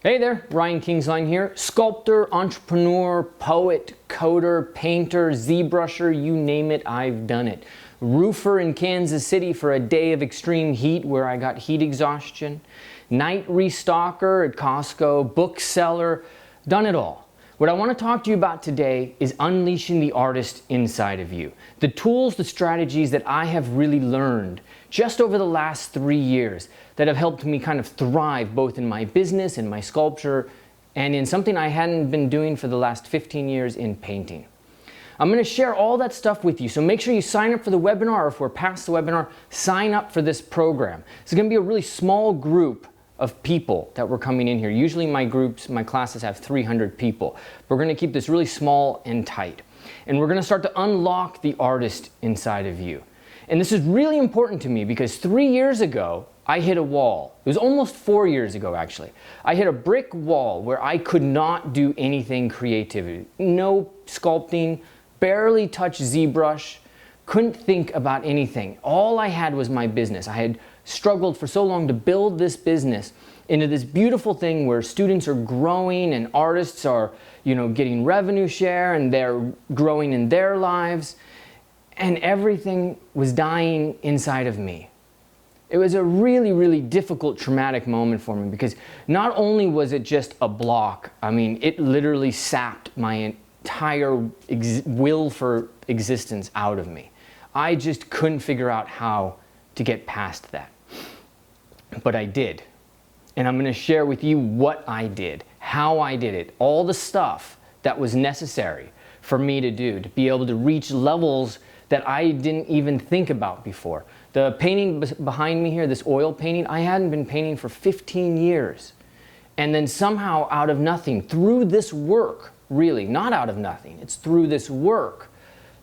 Hey there, Ryan Kingslien here. Sculptor, entrepreneur, poet, coder, painter, ZBrusher, you name it, I've done it. Roofer in Kansas City for a day of extreme heat where I got heat exhaustion. Night restocker at Costco, bookseller, done it all. What I want to talk to you about today is unleashing the artist inside of you. The tools, the strategies that I have really learned just over the last 3 years that have helped me kind of thrive both in my business, in my sculpture, and in something I hadn't been doing for the last 15 years in painting. I'm going to share all that stuff with you, so make sure you sign up for the webinar, or if we're past the webinar, sign up for this program. It's going to be a really small group of people that were coming in here. Usually my classes have 300 people. We're going to keep this really small and tight. And we're going to start to unlock the artist inside of you. And this is really important to me because 3 years ago, I hit a wall. It was almost 4 years ago, actually. I hit a brick wall where I could not do anything creativity. No sculpting, barely touch ZBrush, couldn't think about anything. All I had was my business. I had struggled for so long to build this business into this beautiful thing where students are growing and artists are, getting revenue share and they're growing in their lives, and everything was dying inside of me. It was a really, really difficult, traumatic moment for me because not only was it just a block, it literally sapped my entire will for existence out of me. I just couldn't figure out how to get past that. But I did. And I'm going to share with you what I did, how I did it, all the stuff that was necessary for me to do, to be able to reach levels that I didn't even think about before. The painting behind me here, this oil painting, I hadn't been painting for 15 years. And then somehow out of nothing, through this work, really, not out of nothing, it's through this work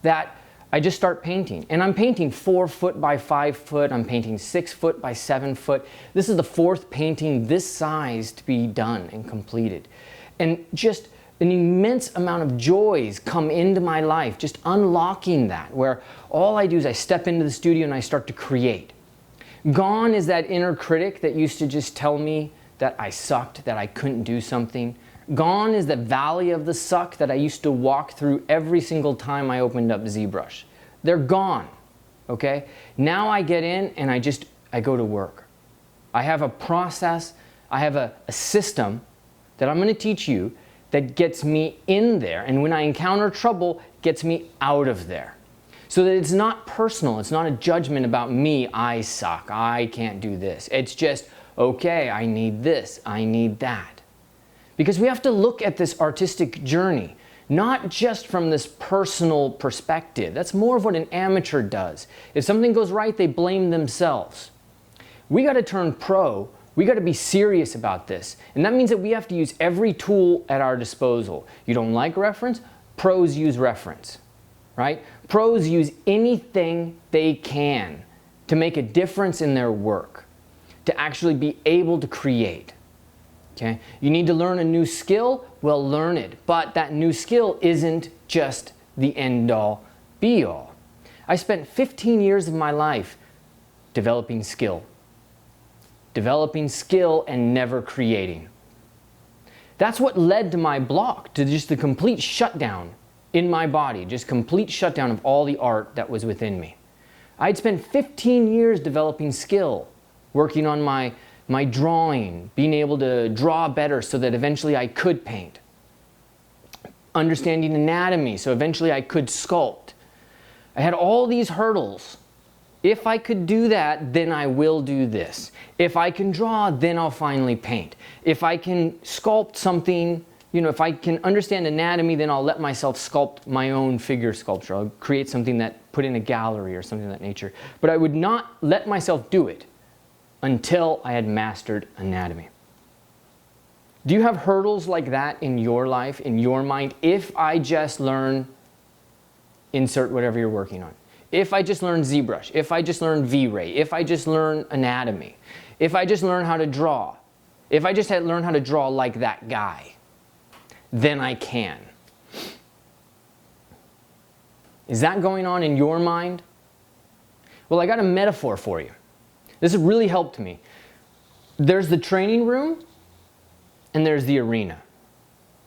that I just start painting. And I'm painting 4 foot by 5 foot, I'm painting 6 foot by 7 foot. This is the 4th painting this size to be done and completed. And just an immense amount of joys come into my life, just unlocking that, where all I do is I step into the studio and I start to create. Gone is that inner critic that used to just tell me that I sucked, that I couldn't do something. Gone is the valley of the suck that I used to walk through every single time I opened up ZBrush. They're gone, okay? Now I get in and I go to work. I have a process, I have a system that I'm going to teach you that gets me in there, and when I encounter trouble, gets me out of there. So that it's not personal, it's not a judgment about me, I suck, I can't do this. It's just, okay, I need this, I need that. Because we have to look at this artistic journey, not just from this personal perspective. That's more of what an amateur does. If something goes right, they blame themselves. We got to turn pro. We got to be serious about this. And that means that we have to use every tool at our disposal. You don't like reference? Pros use reference, right? Pros use anything they can to make a difference in their work, to actually be able to create. Okay? You need to learn a new skill? Well, learn it. But that new skill isn't just the end-all, be-all. I spent 15 years of my life developing skill and never creating. That's what led to my block, to just the complete shutdown in my body, just complete shutdown of all the art that was within me. I'd spent 15 years developing skill, working on my drawing, being able to draw better so that eventually I could paint. Understanding anatomy, so eventually I could sculpt. I had all these hurdles. If I could do that, then I will do this. If I can draw, then I'll finally paint. If I can sculpt something, if I can understand anatomy, then I'll let myself sculpt my own figure sculpture. I'll create something that put in a gallery or something of that nature. But I would not let myself do it until I had mastered anatomy. Do you have hurdles like that in your life, in your mind? If I just learn, insert whatever you're working on. If I just learn ZBrush, if I just learn V-Ray, if I just learn anatomy, if I just learn how to draw, if I just had learned how to draw like that guy, then I can. Is that going on in your mind? Well, I got a metaphor for you. This has really helped me. There's the training room, and there's the arena.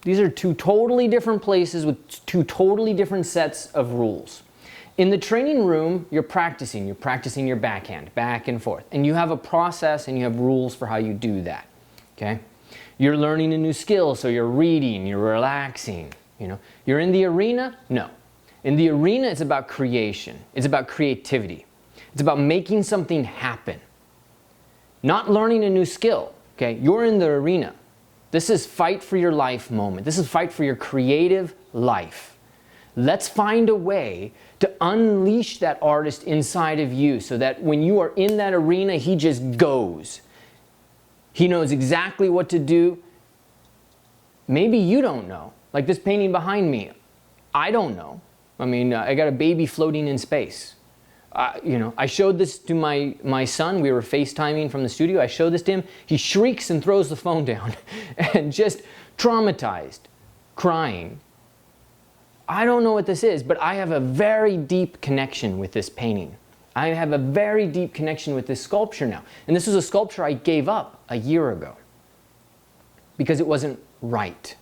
These are two totally different places with two totally different sets of rules. In the training room, you're practicing your backhand, back and forth. And you have a process and you have rules for how you do that, okay? You're learning a new skill, so you're reading, you're relaxing, you know. You're in the arena? No. In the arena, it's about creation. It's about creativity. It's about making something happen. Not learning a new skill, okay? You're in the arena. This is fight for your life moment. This is fight for your creative life. Let's find a way to unleash that artist inside of you so that when you are in that arena, he just goes. He knows exactly what to do. Maybe you don't know. Like this painting behind me, I don't know. I mean, I got a baby floating in space. You know, I showed this to my son. We were FaceTiming from the studio. I showed this to him. He shrieks and throws the phone down and just traumatized, crying. I don't know what this is, but I have a very deep connection with this painting. I have a very deep connection with this sculpture now. And this was a sculpture I gave up a year ago because it wasn't right.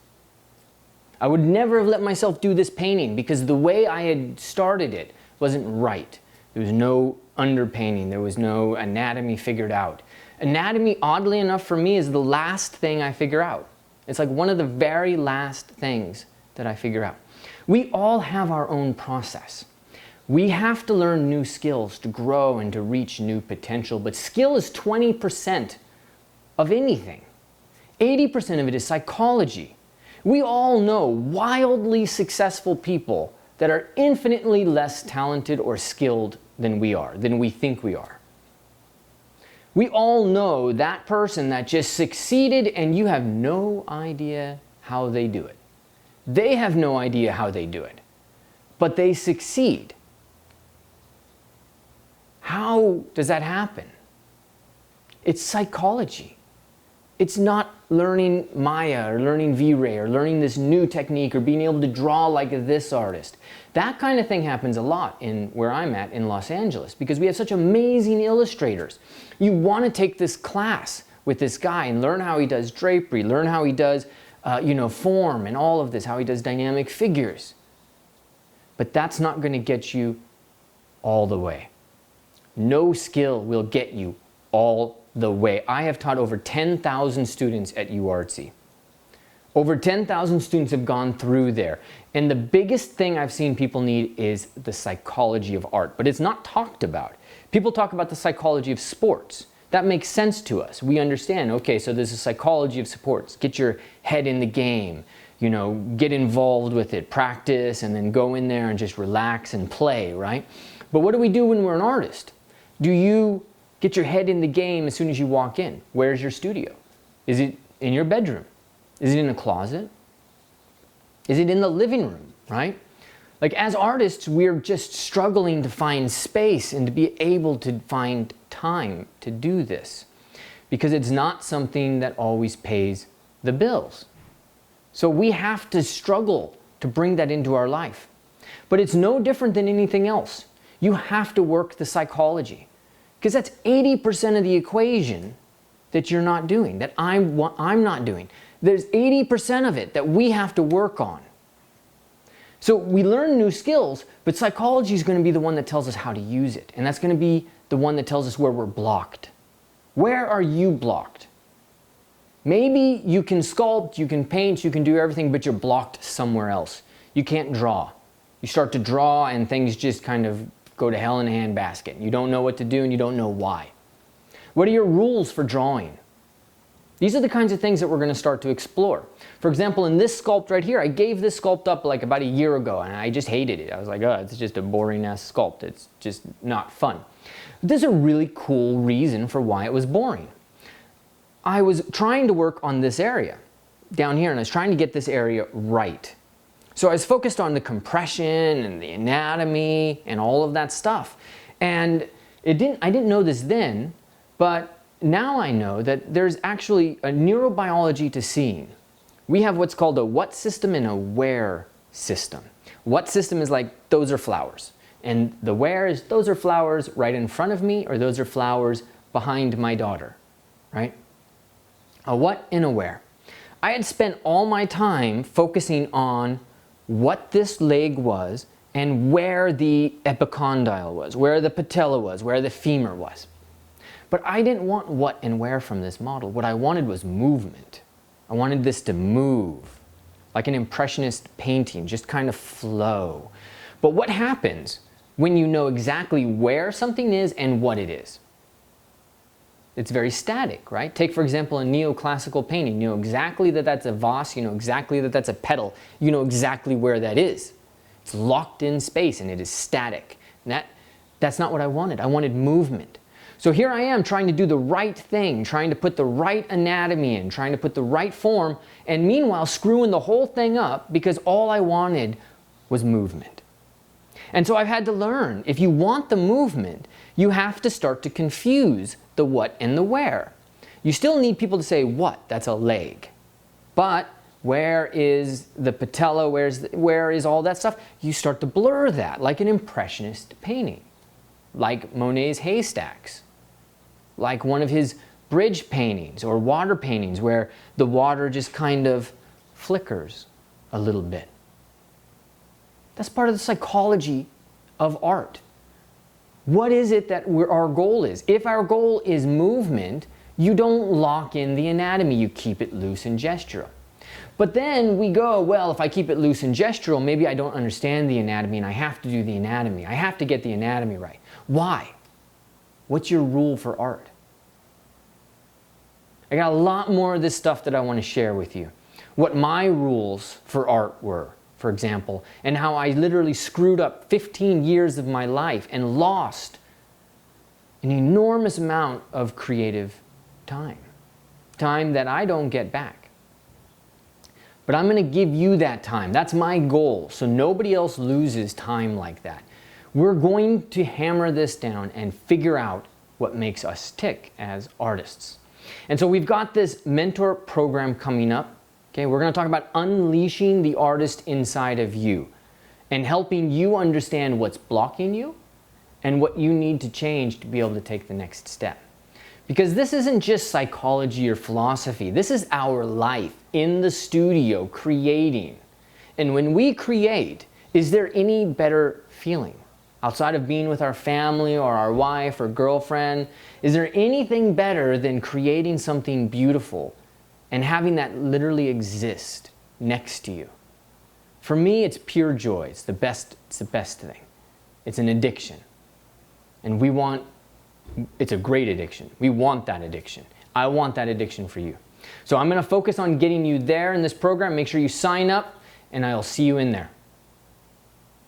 I would never have let myself do this painting because the way I had started it wasn't right. There was no underpainting. There was no anatomy figured out. Anatomy, oddly enough for me, is the last thing I figure out. It's like one of the very last things that I figure out. We all have our own process. We have to learn new skills to grow and to reach new potential, but skill is 20% of anything. 80% of it is psychology. We all know wildly successful people that are infinitely less talented or skilled than we are, than we think we are. We all know that person that just succeeded and you have no idea how they do it. They have no idea how they do it, but they succeed. How does that happen? It's psychology. It's not learning Maya or learning V-Ray or learning this new technique or being able to draw like this artist. That kind of thing happens a lot in where I'm at in Los Angeles because we have such amazing illustrators. You want to take this class with this guy and learn how he does drapery, learn how he does form and all of this, how he does dynamic figures. But that's not going to get you all the way. No skill will get you all the way. I have taught over 10,000 students at UArtsy. Over 10,000 students have gone through there. And the biggest thing I've seen people need is the psychology of art, but it's not talked about. People talk about the psychology of sports. That makes sense to us. We understand, okay, so there's a psychology of sports. Get your head in the game, you know, get involved with it, practice, and then go in there and just relax and play, right? But what do we do when we're an artist? Do you get your head in the game as soon as you walk in? Where's your studio? Is it in your bedroom? Is it in a closet? Is it in the living room, right? Like as artists, we're just struggling to find space and to be able to find time to do this because it's not something that always pays the bills. So we have to struggle to bring that into our life. But it's no different than anything else. You have to work the psychology because that's 80% of the equation that you're not doing, that I'm not doing. There's 80% of it that we have to work on. So we learn new skills, but psychology is going to be the one that tells us how to use it. And that's going to be the one that tells us where we're blocked. Where are you blocked? Maybe you can sculpt, you can paint, you can do everything, but you're blocked somewhere else. You can't draw. You start to draw and things just kind of go to hell in a handbasket. You don't know what to do and you don't know why. What are your rules for drawing? These are the kinds of things that we're going to start to explore. For example, in this sculpt right here, I gave this sculpt up like about a year ago and I just hated it. I was like, oh, it's just a boring ass sculpt. It's just not fun. But there's a really cool reason for why it was boring. I was trying to work on this area down here and I was trying to get this area right. So I was focused on the compression and the anatomy and all of that stuff. And I didn't know this then, but now I know that there's actually a neurobiology to seeing. We have what's called a what system and a where system. What system is like, those are flowers. And the where is, those are flowers right in front of me, or those are flowers behind my daughter, right? A what and a where. I had spent all my time focusing on what this leg was and where the epicondyle was, where the patella was, where the femur was. But I didn't want what and where from this model. What I wanted was movement. I wanted this to move, like an impressionist painting, just kind of flow. But what happens when you know exactly where something is and what it is? It's very static, right? Take, for example, a neoclassical painting. You know exactly that that's a vase, you know exactly that that's a petal, you know exactly where that is. It's locked in space and it is static. And that's not what I wanted. I wanted movement. So here I am trying to do the right thing, trying to put the right anatomy in, trying to put the right form, and meanwhile screwing the whole thing up because all I wanted was movement. And so I've had to learn, if you want the movement, you have to start to confuse the what and the where. You still need people to say, what? That's a leg. But where is the patella? Where is all that stuff? You start to blur that, like an impressionist painting, like Monet's haystacks, like one of his bridge paintings or water paintings where the water just kind of flickers a little bit. That's part of the psychology of art. What is it that our goal is? If our goal is movement, you don't lock in the anatomy, you keep it loose and gestural. But then we go, well, if I keep it loose and gestural, maybe I don't understand the anatomy and I have to do the anatomy. I have to get the anatomy right. Why? What's your rule for art? I got a lot more of this stuff that I want to share with you. What my rules for art were, for example, and how I literally screwed up 15 years of my life and lost an enormous amount of creative time. Time that I don't get back. But I'm going to give you that time. That's my goal, so nobody else loses time like that. We're going to hammer this down and figure out what makes us tick as artists. And so we've got this mentor program coming up. Okay, we're going to talk about unleashing the artist inside of you and helping you understand what's blocking you and what you need to change to be able to take the next step. Because this isn't just psychology or philosophy. This is our life in the studio creating. And when we create, is there any better feeling? Outside of being with our family or our wife or girlfriend, is there anything better than creating something beautiful and having that literally exist next to you? For me, it's pure joy. It's the best thing. It's an addiction. And it's a great addiction. We want that addiction. I want that addiction for you. So I'm going to focus on getting you there in this program. Make sure you sign up and I'll see you in there.